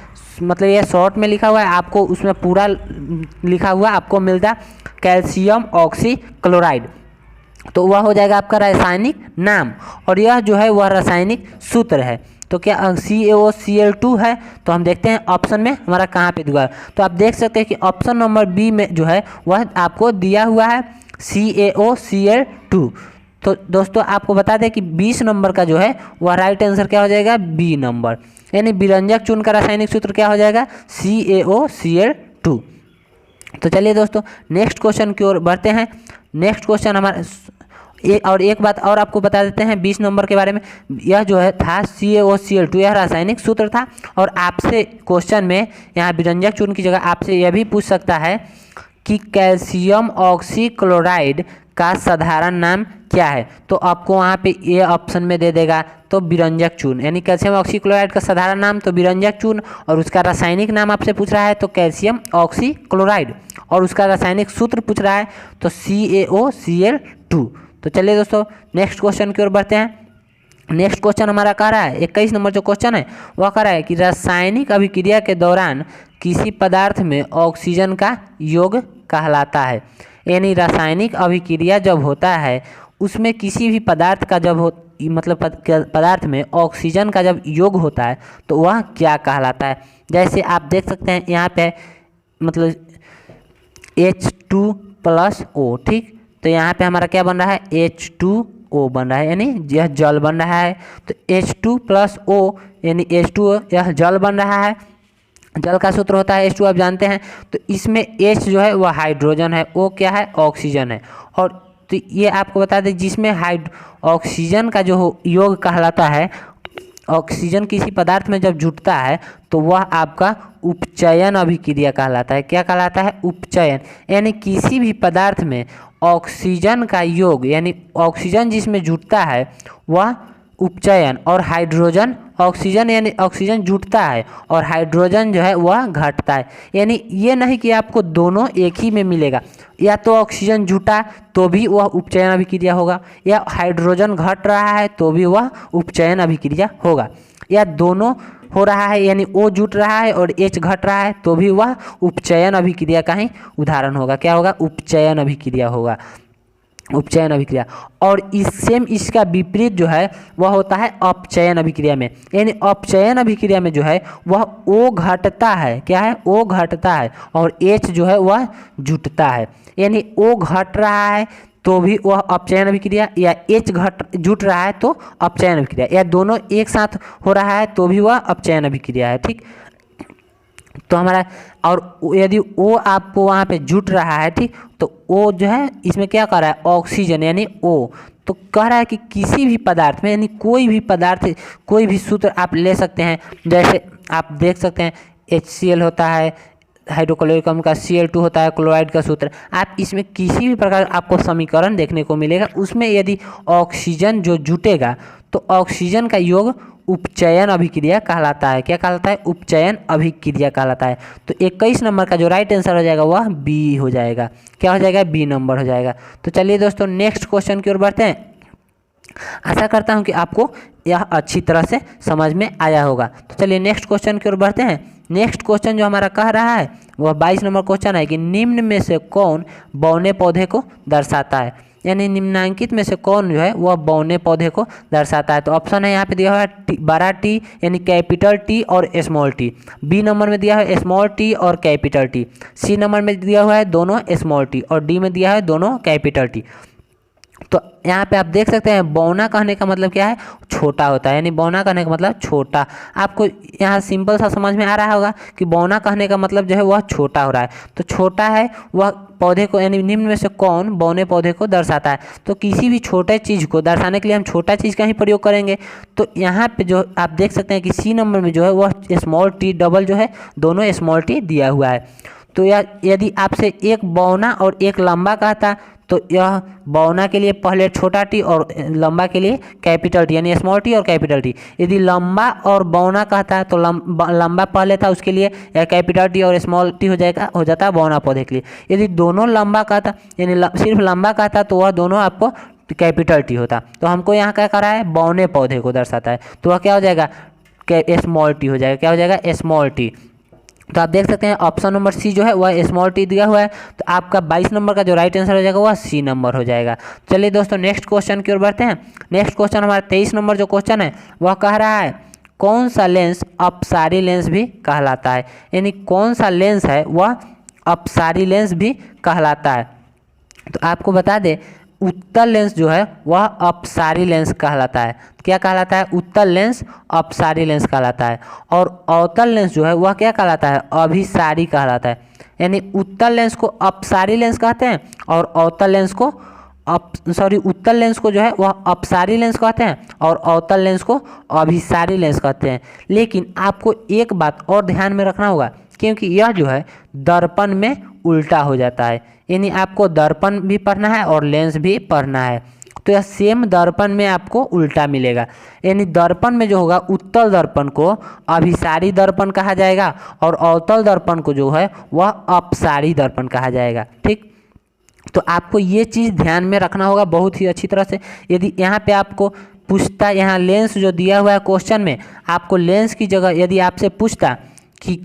S1: मतलब यह शॉर्ट में लिखा हुआ है, आपको उसमें पूरा लिखा हुआ आपको मिलता कैल्शियम ऑक्सी क्लोराइड। तो वह हो जाएगा आपका रासायनिक नाम, और यह जो है वह रासायनिक सूत्र है। तो क्या CaOCl2 है। तो हम देखते हैं ऑप्शन में हमारा कहाँ पे दिया है। तो आप देख सकते हैं कि ऑप्शन नंबर बी में जो है वह आपको दिया हुआ है CaOCl2। तो दोस्तों आपको बता दें कि 20 नंबर का जो है वह राइट आंसर क्या हो जाएगा, बी नंबर, यानी विरंजक चूर्ण का रासायनिक सूत्र क्या हो जाएगा CaOCl2। तो चलिए दोस्तों नेक्स्ट क्वेश्चन की ओर बढ़ते हैं। नेक्स्ट क्वेश्चन हमारा एक बात और आपको बता देते हैं 20 नंबर के बारे में। यह जो है था CaOCl2, यह रासायनिक सूत्र था। और आपसे क्वेश्चन में यहाँ विरंजक चूर्ण की जगह आपसे यह भी पूछ सकता है कि कैल्शियम ऑक्सी क्लोराइड का साधारण नाम क्या है? तो आपको वहाँ पे ए ऑप्शन में दे देगा तो विरंजक चूर्ण, यानी कैल्शियम ऑक्सीक्लोराइड का साधारण नाम तो विरंजक चूर्ण, और उसका रासायनिक नाम आपसे पूछ रहा है तो कैल्शियम ऑक्सीक्लोराइड, और उसका रासायनिक सूत्र पूछ रहा है तो CaOCl2। तो चलिए दोस्तों नेक्स्ट क्वेश्चन की ओर बढ़ते हैं। नेक्स्ट क्वेश्चन हमारा कह रहा है 21 नंबर जो क्वेश्चन है वह कह रहा है कि रासायनिक अभिक्रिया के दौरान किसी पदार्थ में ऑक्सीजन का योग कहलाता है। यानी रासायनिक अभिक्रिया जब होता है उसमें किसी भी पदार्थ का जब हो मतलब पदार्थ में ऑक्सीजन का जब योग होता है तो वह क्या कहलाता है? जैसे आप देख सकते हैं यहाँ पे मतलब H2+O, ठीक। तो यहाँ पे हमारा क्या बन रहा है H2O बन रहा है, यानी यह जल बन रहा है। तो H2+O यानी H2O यह जल बन रहा है। जल का सूत्र होता है H2 आप जानते हैं। तो इसमें H जो है वह हाइड्रोजन है, O क्या है ऑक्सीजन है। और तो ये आपको बता दें जिसमें ऑक्सीजन का जो योग कहलाता है, ऑक्सीजन किसी पदार्थ में जब जुटता है तो वह आपका उपचयन अभिक्रिया कहलाता है। क्या कहलाता है? उपचयन। यानी किसी भी पदार्थ में ऑक्सीजन का योग यानी ऑक्सीजन जिसमें जुटता है वह उपचयन, और हाइड्रोजन ऑक्सीजन यानी ऑक्सीजन जुटता है और हाइड्रोजन जो है वह घटता है। यानी ये नहीं कि आपको दोनों एक ही में मिलेगा, या तो ऑक्सीजन जुटा तो भी वह उपचयन अभिक्रिया होगा, या हाइड्रोजन घट रहा है तो भी वह उपचयन अभिक्रिया होगा, या दोनों हो रहा है यानी O जुट रहा है और H घट रहा है तो भी वह उपचयन अभिक्रिया का ही उदाहरण होगा। क्या होगा? उपचयन अभिक्रिया होगा, उपचयन अभिक्रिया। और इसका विपरीत जो है वह होता है अपचयन अभिक्रिया में। यानी अपचयन अभिक्रिया में जो है वह O घटता है। क्या है? O घटता है और H जो है वह जुटता है। यानी O घट रहा है तो भी वह अपचयन अभिक्रिया, या H जुट रहा है तो अपचयन अभिक्रिया, या दोनों एक साथ हो रहा है तो भी वह अपचयन अभिक्रिया है, ठीक। तो हमारा और यदि O आपको वहाँ पे जुट रहा है, ठीक, तो O जो है इसमें क्या कर रहा है ऑक्सीजन यानी O। तो कह रहा है कि किसी भी पदार्थ में यानी कोई भी पदार्थ कोई भी सूत्र आप ले सकते हैं। जैसे आप देख सकते हैं HCl होता है, हाइड्रोक्लोरिक अम्ल का Cl2 होता है, क्लोराइड का सूत्र। आप इसमें किसी भी प्रकार आपको समीकरण देखने को मिलेगा, उसमें यदि ऑक्सीजन जो जुटेगा तो ऑक्सीजन का योग उपचयन अभिक्रिया कहलाता है। क्या कहलाता है? उपचयन अभिक्रिया कहलाता है। तो 21 नंबर का जो राइट आंसर हो जाएगा वह बी हो जाएगा। क्या हो जाएगा? बी नंबर हो जाएगा। तो चलिए दोस्तों नेक्स्ट क्वेश्चन की ओर बढ़ते हैं। आशा करता हूं कि आपको यह अच्छी तरह से समझ में आया होगा। तो चलिए नेक्स्ट क्वेश्चन की ओर बढ़ते हैं। नेक्स्ट क्वेश्चन जो हमारा कह रहा है वह 22 नंबर क्वेश्चन है कि निम्न में से कौन बौने पौधे को दर्शाता है? यानी निम्नांकित में से कौन जो है वह बौने पौधे को दर्शाता है? तो ऑप्शन है यहाँ पे दिया हुआ है बड़ा टी यानी कैपिटल टी और स्मॉल टी। बी नंबर में दिया है स्मॉल टी और कैपिटल टी। सी नंबर में दिया हुआ है दोनों स्मॉल टी, और डी में दिया है दोनों कैपिटल टी। तो यहाँ पे आप देख सकते हैं बौना कहने का मतलब क्या है? छोटा होता है। यानी बौना कहने का मतलब छोटा। आपको यहाँ सिंपल सा समझ में आ रहा होगा कि बौना कहने का मतलब जो है वह छोटा हो रहा है। तो छोटा है वह पौधे को यानी निम्न में से कौन बौने पौधे को दर्शाता है? तो किसी भी छोटे चीज़ को दर्शाने के लिए हम छोटा चीज़ का ही प्रयोग करेंगे। तो यहाँ पे जो आप देख सकते हैं कि सी नंबर में जो है वह स्मॉल टी डबल जो है दोनों स्मॉल टी दिया हुआ है। तो यदि आपसे एक बौना और एक लंबा कहता तो यह बौना के लिए पहले छोटा टी और लंबा के लिए कैपिटल टी यानी स्मॉल टी और कैपिटल टी। यदि लंबा और बौना कहता है तो लंबा पहले था उसके लिए या कैपिटल टी और स्मॉल टी हो जाता है बौना पौधे के लिए। यदि दोनों लंबा कहता यानी सिर्फ लंबा कहता तो वह दोनों आपको कैपिटल टी होता। तो हमको यहाँ क्या कर रहा है? बौने पौधे को दर्शाता है, तो वह क्या हो जाएगा? स्मॉल टी हो जाएगा। क्या हो जाएगा? Small T. तो आप देख सकते हैं ऑप्शन नंबर सी जो है वह स्मॉल टी दिया हुआ है। तो आपका 22 नंबर का जो राइट आंसर हो जाएगा वह सी नंबर हो जाएगा। चलिए दोस्तों नेक्स्ट क्वेश्चन की ओर बढ़ते हैं। नेक्स्ट क्वेश्चन हमारा 23 नंबर जो क्वेश्चन है वह कह रहा है कौन सा लेंस अपसारी लेंस भी कहलाता है? यानी कौन सा लेंस है वह अपसारी लेंस भी कहलाता है? तो आपको बता दें उत्तल लेंस जो है वह अपसारी लेंस कहलाता है। क्या कहलाता है? उत्तल लेंस अपसारी लेंस कहलाता है। और अवतल लेंस जो है वह क्या कहलाता है? अभिसारी कहलाता है। यानी उत्तल लेंस को अपसारी लेंस कहते हैं और अवतल लेंस को उत्तल लेंस को जो है वह अपसारी लेंस कहते हैं और अवतल लेंस को अभिसारी लेंस कहते हैं। लेकिन आपको एक बात और ध्यान में रखना होगा क्योंकि यह जो है दर्पण में उल्टा हो जाता है। यानी आपको दर्पण भी पढ़ना है और लेंस भी पढ़ना है, तो यह सेम दर्पण में आपको उल्टा मिलेगा। यानी दर्पण में जो होगा उत्तल दर्पण को अभिसारी दर्पण कहा जाएगा और अवतल दर्पण को जो है वह अपसारी दर्पण कहा जाएगा। ठीक, तो आपको ये चीज़ ध्यान में रखना होगा बहुत ही अच्छी तरह से। यदि यहाँ पे आपको पूछता, यहाँ लेंस जो दिया हुआ है क्वेश्चन में, आपको लेंस की जगह यदि आपसे पूछता कि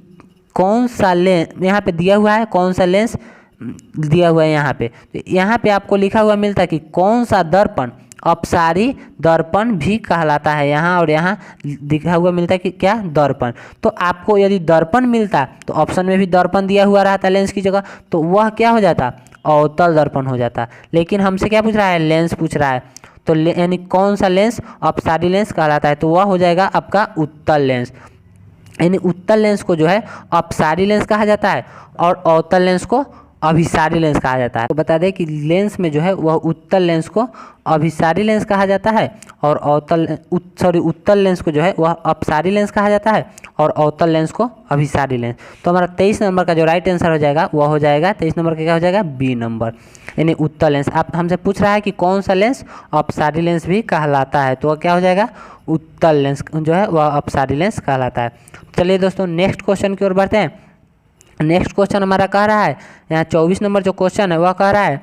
S1: कौन सा लेंस, यहाँ पे दिया हुआ है कौन सा लेंस दिया हुआ है यहाँ पे, तो यहाँ पे आपको लिखा हुआ मिलता है कि कौन सा दर्पण अपसारी दर्पण भी कहलाता है, यहाँ और यहाँ लिखा हुआ मिलता है कि क्या दर्पण। तो आपको यदि दर्पण मिलता तो ऑप्शन में भी दर्पण दिया हुआ रहता लेंस की जगह, तो वह क्या हो जाता, अवतल दर्पण हो जाता। लेकिन हमसे क्या पूछ रहा है, लेंस पूछ रहा है, तो यानी कौन सा लेंस अपसारी लेंस कहलाता है, तो वह हो जाएगा आपका उत्तल लेंस। यानी उत्तल लेंस को जो है अपसारी लेंस कहा जाता है और अवतल लेंस को अभिसारी लेंस कहा जाता है। तो बता दें कि लेंस में जो है वह उत्तल लेंस को अभिसारी लेंस कहा जाता है और उत्तल लेंस को जो है वह अपसारी लेंस कहा जाता है और अवतल लेंस को अभिसारी लेंस। तो हमारा 23 नंबर का जो राइट आंसर हो जाएगा वह हो जाएगा 23 नंबर का क्या हो जाएगा, बी नंबर, यानी उत्तल लेंस। आप हमसे पूछ रहा है कि कौन सा लेंस अपसारी लेंस भी कहलाता है, तो वह क्या हो जाएगा, उत्तल लेंस जो है वह अपसारी लेंस कहलाता है। चलिए दोस्तों नेक्स्ट क्वेश्चन की ओर बढ़ते हैं। नेक्स्ट क्वेश्चन हमारा कह रहा है, यहाँ 24 नंबर जो क्वेश्चन है वह कह रहा है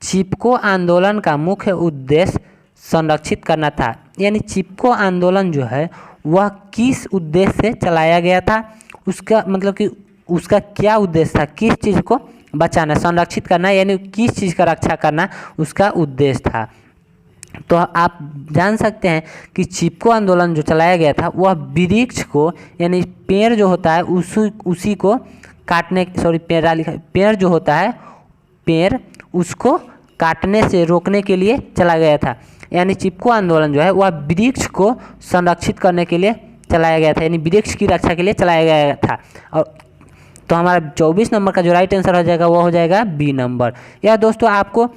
S1: चिपको आंदोलन का मुख्य उद्देश्य संरक्षित करना था। यानी चिपको आंदोलन जो है वह किस उद्देश्य से चलाया गया था, उसका मतलब कि उसका क्या उद्देश्य था, किस चीज़ को बचाना, संरक्षित करना, यानी किस चीज़ का रक्षा करना उसका उद्देश्य था। तो आप जान सकते हैं कि चिपको आंदोलन जो चलाया गया था वह वृक्ष को, यानी पेड़ जो होता है उसी को काटने, पेड़ जो होता है, पेड़ उसको काटने से रोकने के लिए चला गया था। यानी चिपको आंदोलन जो है वह वृक्ष को संरक्षित करने के लिए चलाया गया था, यानी वृक्ष की रक्षा के लिए चलाया गया था। और तो हमारा 24 नंबर का जो राइट आंसर हो जाएगा वो हो जाएगा बी नंबर। यह दोस्तों आपको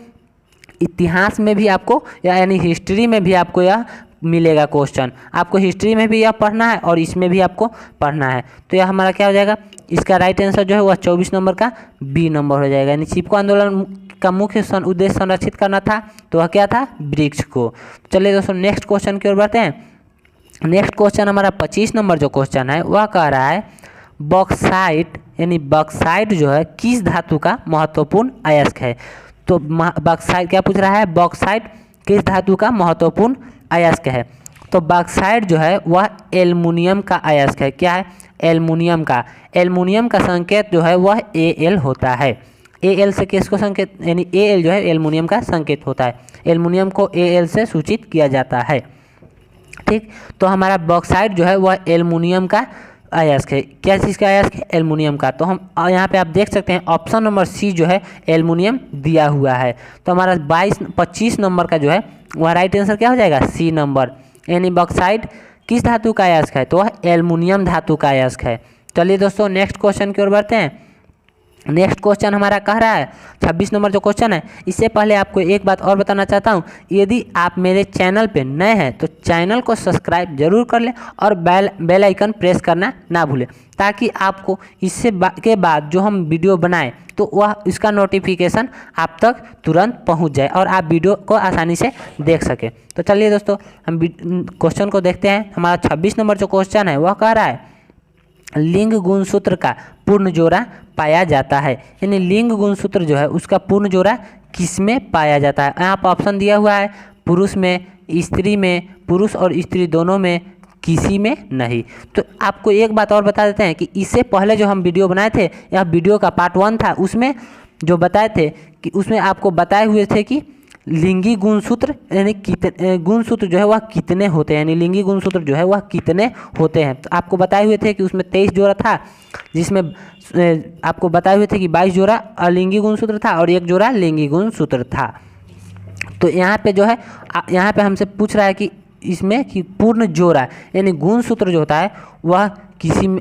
S1: इतिहास में भी आपको यानी हिस्ट्री में भी आपको यह मिलेगा क्वेश्चन, आपको हिस्ट्री में भी यह पढ़ना है और इसमें भी आपको पढ़ना है। तो यह हमारा क्या हो जाएगा, इसका राइट आंसर जो है वह 24 नंबर का बी नंबर हो जाएगा। यानी चिपको आंदोलन का मुख्य उद्देश्य संरक्षित करना था, तो वह क्या था, वृक्ष को। चलिए दोस्तों नेक्स्ट क्वेश्चन की ओर बढ़ते हैं। नेक्स्ट क्वेश्चन हमारा 25 नंबर जो क्वेश्चन है वह कह रहा है बॉक्साइट, यानी बॉक्साइट जो है किस धातु का महत्वपूर्ण अयस्क है। तो बॉक्साइट क्या पूछ रहा है, बॉक्साइट किस धातु का महत्वपूर्ण अयस्क है। तो बॉक्साइट जो है वह एल्युमिनियम का अयस्क है। क्या है, एल्युमिनियम का। एल्युमिनियम का संकेत जो है वह Al होता है। Al से किसको संकेत, यानी Al जो है एल्युमिनियम का संकेत होता है, एल्युमिनियम को Al से सूचित किया जाता है। ठीक, तो हमारा बॉक्साइट जो है वह एल्युमिनियम का अयस्क है। क्या चीज़ का अयस्क है, एल्युमिनियम का। तो हम यहाँ पे आप देख सकते हैं ऑप्शन नंबर सी जो है एल्युमिनियम दिया हुआ है। तो हमारा 25 नंबर का जो है वह राइट आंसर क्या हो जाएगा, सी नंबर, यानी बॉक्साइट किस धातु का अयस्क है, तो वह एल्युमिनियम धातु का अयस्क है। चलिए दोस्तों नेक्स्ट क्वेश्चन की ओर बढ़ते हैं। नेक्स्ट क्वेश्चन हमारा कह रहा है 26 नंबर जो क्वेश्चन है, इससे पहले आपको एक बात और बताना चाहता हूँ, यदि आप मेरे चैनल पे नए हैं तो चैनल को सब्सक्राइब जरूर कर लें और बेल आइकन प्रेस करना ना भूलें, ताकि आपको इससे के बाद जो हम वीडियो बनाएं तो वह इसका नोटिफिकेशन आप तक तुरंत पहुंच जाए और आप वीडियो को आसानी से देख सकें। तो चलिए दोस्तों हम क्वेश्चन को देखते हैं। हमारा 26 नंबर जो क्वेश्चन है वह कह रहा है लिंग गुणसूत्र का पूर्ण जोड़ा पाया जाता है। यानी लिंग गुणसूत्र जो है उसका पूर्ण जोड़ा किसमें पाया जाता है। यहाँ पर ऑप्शन दिया हुआ है पुरुष में, स्त्री में, पुरुष और स्त्री दोनों में, किसी में नहीं। तो आपको एक बात और बता देते हैं कि इससे पहले जो हम वीडियो बनाए थे, यह वीडियो का पार्ट 1 था, उसमें जो बताए थे कि उसमें आपको बताए हुए थे कि लिंगी गुणसूत्र यानी कितने गुणसूत्र जो है वह कितने होते हैं, यानी लिंगी गुणसूत्र जो है वह कितने होते हैं। तो आपको बताए हुए थे कि उसमें 23 जोड़ा था, जिसमें आपको बताए हुए थे कि 22 जोड़ा अलिंगी गुणसूत्र था और 1 जोड़ा लिंगी गुणसूत्र था। तो यहाँ पे जो है यहाँ पे हमसे पूछ रहा है कि इसमें कि पूर्ण जोड़ा यानी गुणसूत्र जो होता है वह किसी में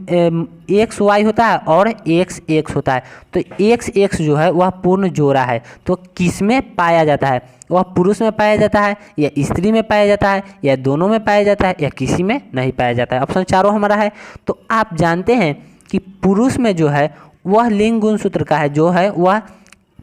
S1: XY होता है और XX होता है। तो XX जो है वह पूर्ण जोड़ा है, तो किस में पाया जाता है, वह पुरुष में पाया जाता है या स्त्री में पाया जाता है या दोनों में पाया जाता है या किसी में नहीं पाया जाता है। ऑप्शन चारों हमारा है। तो आप जानते हैं कि पुरुष में जो है वह लिंग गुणसूत्र का है जो है वह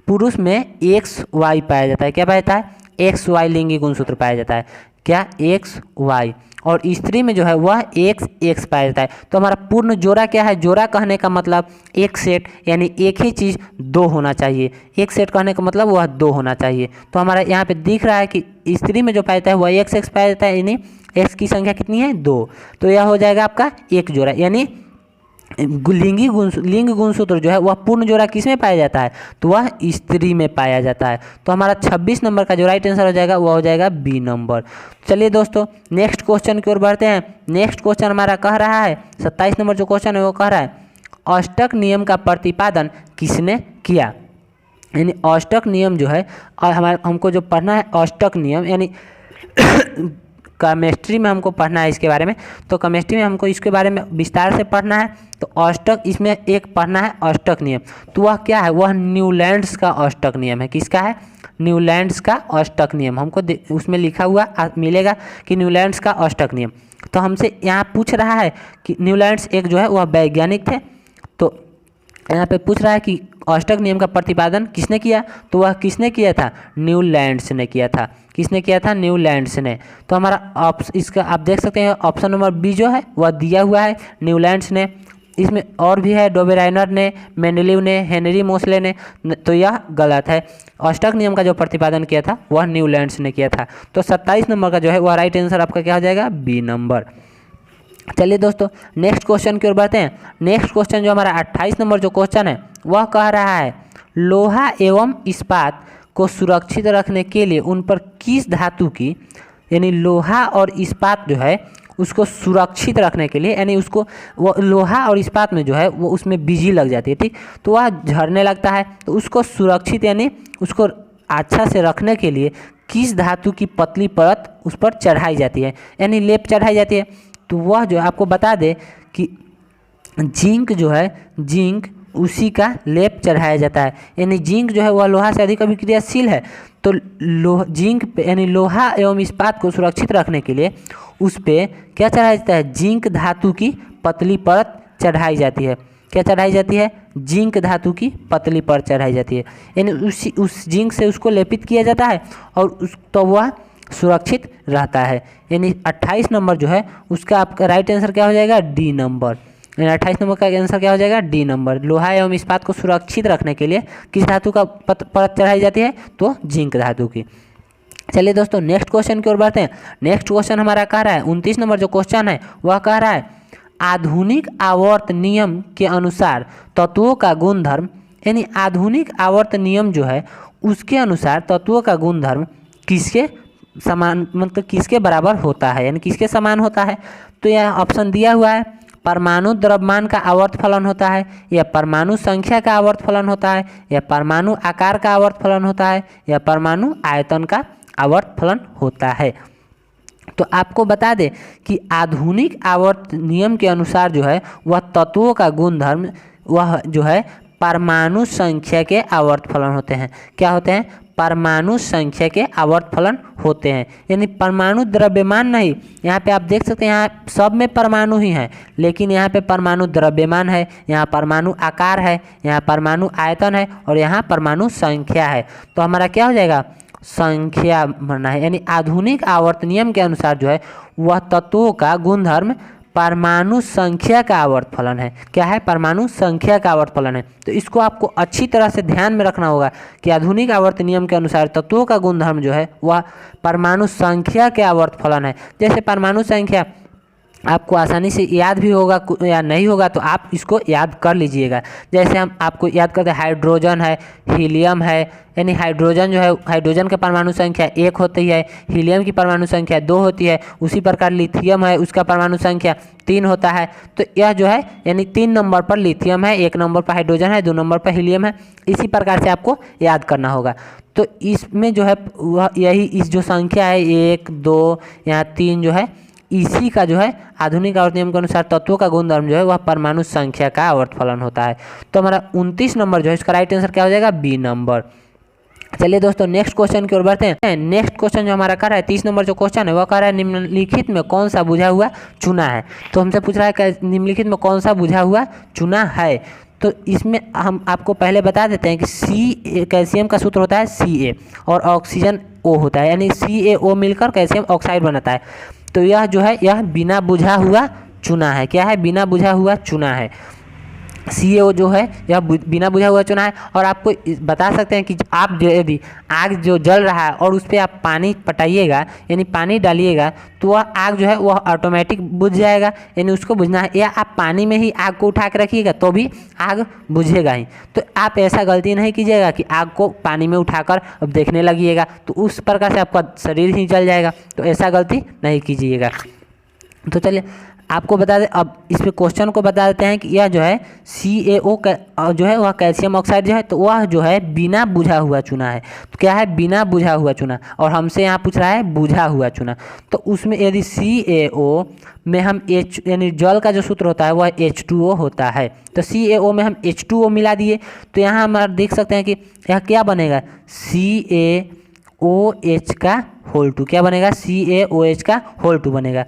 S1: पुरुष में XY पाया जाता है। क्या पाया जाता है? XY लिंगी गुणसूत्र पाया जाता है। क्या? XY। और स्त्री में जो है वह XX पाया जाता है। तो हमारा पूर्ण जोड़ा क्या है? जोड़ा कहने का मतलब एक सेट, यानी एक ही चीज़ दो होना चाहिए। एक सेट कहने का मतलब वह दो होना चाहिए। तो हमारा यहाँ पे दिख रहा है कि स्त्री में जो पाया जाता है वह XX पाया जाता है, यानी एक्स की संख्या कितनी है? 2। तो यह हो जाएगा आपका एक जोड़ा, यानी लिंग गुणसूत्र जो है वह पूर्ण जोड़ा किस में पाया जाता है? तो वह स्त्री में पाया जाता है। तो हमारा 26 नंबर का जो राइट आंसर हो जाएगा वह हो जाएगा बी नंबर। चलिए दोस्तों नेक्स्ट क्वेश्चन की ओर बढ़ते हैं। नेक्स्ट क्वेश्चन हमारा कह रहा है 27 नंबर जो क्वेश्चन है वो कह रहा है अष्टक नियम का प्रतिपादन किसने किया? यानी अष्टक नियम जो है और हमको जो पढ़ना है अष्टक नियम, यानी केमिस्ट्री में हमको पढ़ना है इसके बारे में। तो केमिस्ट्री में हमको इसके बारे में विस्तार से पढ़ना है। तो अष्टक, इसमें एक पढ़ना है अष्टक नियम। तो वह क्या है? वह न्यूलैंड्स का अष्टक नियम है। किसका है? न्यूलैंड्स का अष्टक नियम। हमको उसमें लिखा हुआ मिलेगा कि न्यूलैंड्स का अष्टक नियम। तो हमसे यहाँ पूछ रहा है कि न्यूलैंड्स एक जो है वह वैज्ञानिक थे। तो यहाँ पे पूछ रहा है कि अष्टक नियम का प्रतिपादन किसने किया? तो वह किसने किया था? न्यूलैंड्स ने किया था। किसने किया था? न्यूलैंड्स ने। तो हमारा इसका आप देख सकते हैं ऑप्शन नंबर बी जो है वह दिया हुआ है न्यूलैंड्स ने। इसमें और भी है डोबेराइनर ने, मेंडलीव ने, हेनरी मोसले ने। तो यह गलत है। अष्टक नियम का जो प्रतिपादन किया था वह न्यूलैंड्स ने किया था। तो 27 नंबर का जो है वह राइट आंसर आपका क्या हो जाएगा? B number. चलिए दोस्तों नेक्स्ट क्वेश्चन की ओर बढ़ते हैं। नेक्स्ट क्वेश्चन जो हमारा 28 नंबर जो क्वेश्चन है वह कह रहा है लोहा एवं इस्पात को सुरक्षित रखने के लिए उन पर किस धातु की, यानी लोहा और इस्पात जो है उसको सुरक्षित रखने के लिए, यानी उसको वो लोहा और इस्पात में जो है वो उसमें बिजली लग जाती है, ठीक, तो वह झड़ने लगता है। तो उसको सुरक्षित यानी उसको अच्छा से रखने के लिए किस धातु की पतली परत उस पर चढ़ाई जाती है, यानी लेप चढ़ाई जाती है? तो वह जो आपको बता दे कि जिंक जो है, जिंक उसी का लेप चढ़ाया जाता है। यानी जिंक जो है वह लोहा से अधिक अभिक्रियाशील है। तो जिंक यानी लोहा एवं इस्पात को सुरक्षित रखने के लिए उस पर क्या चढ़ाया जाता है? जिंक धातु की पतली परत चढ़ाई जाती है। क्या चढ़ाई जाती है? जिंक धातु की पतली परत चढ़ाई जाती है। यानी उस जिंक से उसको लेपित किया जाता है और तो वह सुरक्षित रहता है। यानी 28 नंबर जो है उसका आपका राइट आंसर क्या हो जाएगा? D number. यानी 28 नंबर का आंसर क्या हो जाएगा? D number. लोहा एवं इस्पात को सुरक्षित रखने के लिए किस धातु का परत चढ़ाई जाती है? तो जिंक धातु की। चलिए दोस्तों नेक्स्ट क्वेश्चन की ओर बढ़ते हैं। नेक्स्ट क्वेश्चन हमारा कह रहा है 29 नंबर जो क्वेश्चन है वह कह रहा है आधुनिक आवर्त नियम के अनुसार तत्वों का गुणधर्म, यानी आधुनिक आवर्त नियम जो है उसके अनुसार तत्वों का गुणधर्म किसके समान, मतलब किसके बराबर होता है, यानी किसके समान होता है? तो यह ऑप्शन दिया हुआ है परमाणु द्रव्यमान का आवर्त फलन होता है, या परमाणु संख्या का आवर्त फलन होता है, या परमाणु आकार का आवर्त फलन होता है, या परमाणु आयतन का आवर्त फलन होता है। तो आपको बता दें कि आधुनिक आवर्त नियम के अनुसार जो है वह तत्वों का गुणधर्म वह जो है परमाणु संख्या के आवर्त फलन होते हैं। क्या होते हैं? परमाणु संख्या के आवर्त फलन होते हैं। यानी परमाणु द्रव्यमान नहीं, यहाँ पे आप देख सकते हैं यहाँ सब में परमाणु ही है, लेकिन यहाँ पे परमाणु द्रव्यमान है, यहाँ परमाणु आकार है, यहाँ परमाणु आयतन है और यहाँ परमाणु संख्या है। तो हमारा क्या हो जाएगा? संख्या बनना है। यानी आधुनिक आवर्त नियम के अनुसार जो है वह तत्वों का गुणधर्म परमाणु संख्या का आवर्त फलन है। क्या है? परमाणु संख्या का आवर्त फलन है। तो इसको आपको अच्छी तरह से ध्यान में रखना होगा कि आधुनिक आवर्त नियम के अनुसार तत्वों का गुणधर्म जो है वह परमाणु संख्या के आवर्त फलन है। जैसे परमाणु संख्या आपको आसानी से याद भी होगा या नहीं होगा तो आप इसको याद कर लीजिएगा। जैसे हम आपको याद करते हैं हाइड्रोजन है, हीलियम है, यानी हाइड्रोजन जो है हाइड्रोजन का परमाणु संख्या 1 होती है, हीलियम की परमाणु संख्या 2 होती है, उसी प्रकार लिथियम है उसका परमाणु संख्या 3 होता है। तो यह जो है यानी 3 नंबर पर लिथियम है, 1 नंबर पर हाइड्रोजन है, 2 नंबर पर हीलियम है। इसी प्रकार से आपको याद करना होगा। तो इसमें जो है वह यही इस जो संख्या है 1 2 यहाँ 3 जो है इसी का जो है आधुनिक आवर्त नियम के अनुसार तत्वों का गुणधर्म जो है वह परमाणु संख्या का आवर्त फलन होता है। तो हमारा 29 नंबर जो है इसका राइट आंसर क्या हो जाएगा? B number. चलिए दोस्तों नेक्स्ट क्वेश्चन की ओर बढ़ते हैं। नेक्स्ट क्वेश्चन जो हमारा कर रहा है 30 नंबर जो क्वेश्चन है वह कर रहा है निम्नलिखित में कौन सा बुझा हुआ चूना है। तो हमसे पूछ रहा है कि निम्नलिखित में कौन सा बुझा हुआ चूना है। तो इसमें हम आपको पहले बता देते हैं कि कैल्शियम का सूत्र होता है Ca और ऑक्सीजन O होता है, यानी CaO मिलकर कैल्शियम ऑक्साइड बनाता है। तो यह जो है यह बिना बुझा हुआ चूना है। क्या है? बिना बुझा हुआ चूना है। CaO जो है यह बिना बुझा हुआ चूना है। और आपको बता सकते हैं कि आप जो यदि आग जो जल रहा है और उस पर आप पानी पटाइएगा यानी पानी डालिएगा तो वह आग जो है वह ऑटोमेटिक बुझ जाएगा, यानी उसको बुझना है। या आप पानी में ही आग को उठा के रखिएगा तो भी आग बुझेगा ही। तो आप ऐसा गलती नहीं कीजिएगा कि आग को पानी में उठाकर अब देखने लगिएगा तो उस प्रकार से आपका शरीर ही जल जाएगा। तो ऐसा गलती नहीं कीजिएगा। तो चलिए आपको बता दें, अब इसमें क्वेश्चन को बता देते हैं कि यह जो है CaO जो है वह कैल्शियम ऑक्साइड जो है तो वह जो है बिना बुझा हुआ चूना है। तो क्या है? बिना बुझा हुआ चूना। और हमसे यहाँ पूछ रहा है बुझा हुआ चूना। तो उसमें यदि CaO में हम H यानी जल का जो सूत्र होता है वह H2O होता है। तो CaO में हम H2O मिला दिए तो यहाँ हम देख सकते हैं कि यह क्या बनेगा? CaOH का होल 2। क्या बनेगा? CaOH का होल 2 बनेगा।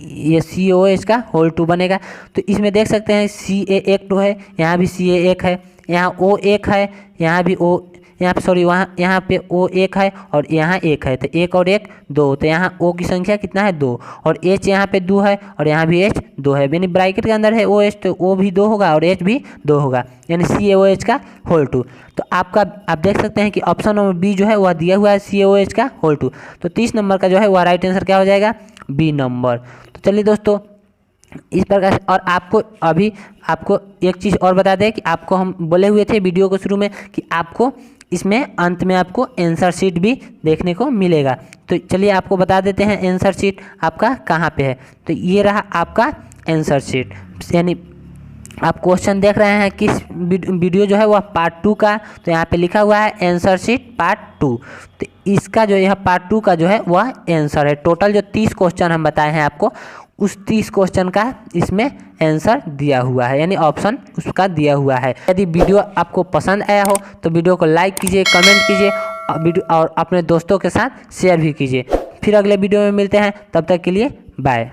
S1: ये CaOH का होल 2 बनेगा। तो इसमें देख सकते हैं Ca एक तो है, यहाँ भी Ca एक है, यहाँ O एक है, यहाँ भी O, यहाँ पे सॉरी यहाँ पे O एक है और यहाँ एक है। तो एक और एक 2। तो यहाँ O की संख्या कितना है? 2। और H यहाँ पे 2 है और यहाँ भी H 2 है, यानी ब्रैकेट के अंदर है OH तो O भी 2 होगा और H भी 2 होगा, यानी CaOH का होल 2। तो आप देख सकते हैं कि ऑप्शन नंबर बी जो है वह दिया हुआ है CaOH का होल 2। तो 30 नंबर का जो है वह राइट आंसर क्या हो जाएगा? B number. तो चलिए दोस्तों इस प्रकार से। और आपको एक चीज़ और बता दें कि आपको हम बोले हुए थे वीडियो को शुरू में कि आपको इसमें अंत में आपको आंसर शीट भी देखने को मिलेगा। तो चलिए आपको बता देते हैं आंसर शीट आपका कहाँ पे है। तो ये रहा आपका आंसर शीट, यानी आप क्वेश्चन देख रहे हैं किस वीडियो जो है वह पार्ट 2 का। तो यहाँ पे लिखा हुआ है आंसर शीट पार्ट 2। तो इसका जो यह पार्ट 2 का जो है वह आंसर है। टोटल जो 30 क्वेश्चन हम बताए हैं आपको, उस 30 क्वेश्चन का इसमें आंसर दिया हुआ है, यानी ऑप्शन उसका दिया हुआ है। यदि वीडियो आपको पसंद आया हो तो वीडियो को लाइक कीजिए, कमेंट कीजिए और अपने दोस्तों के साथ शेयर भी कीजिए। फिर अगले वीडियो में मिलते हैं, तब तक के लिए बाय।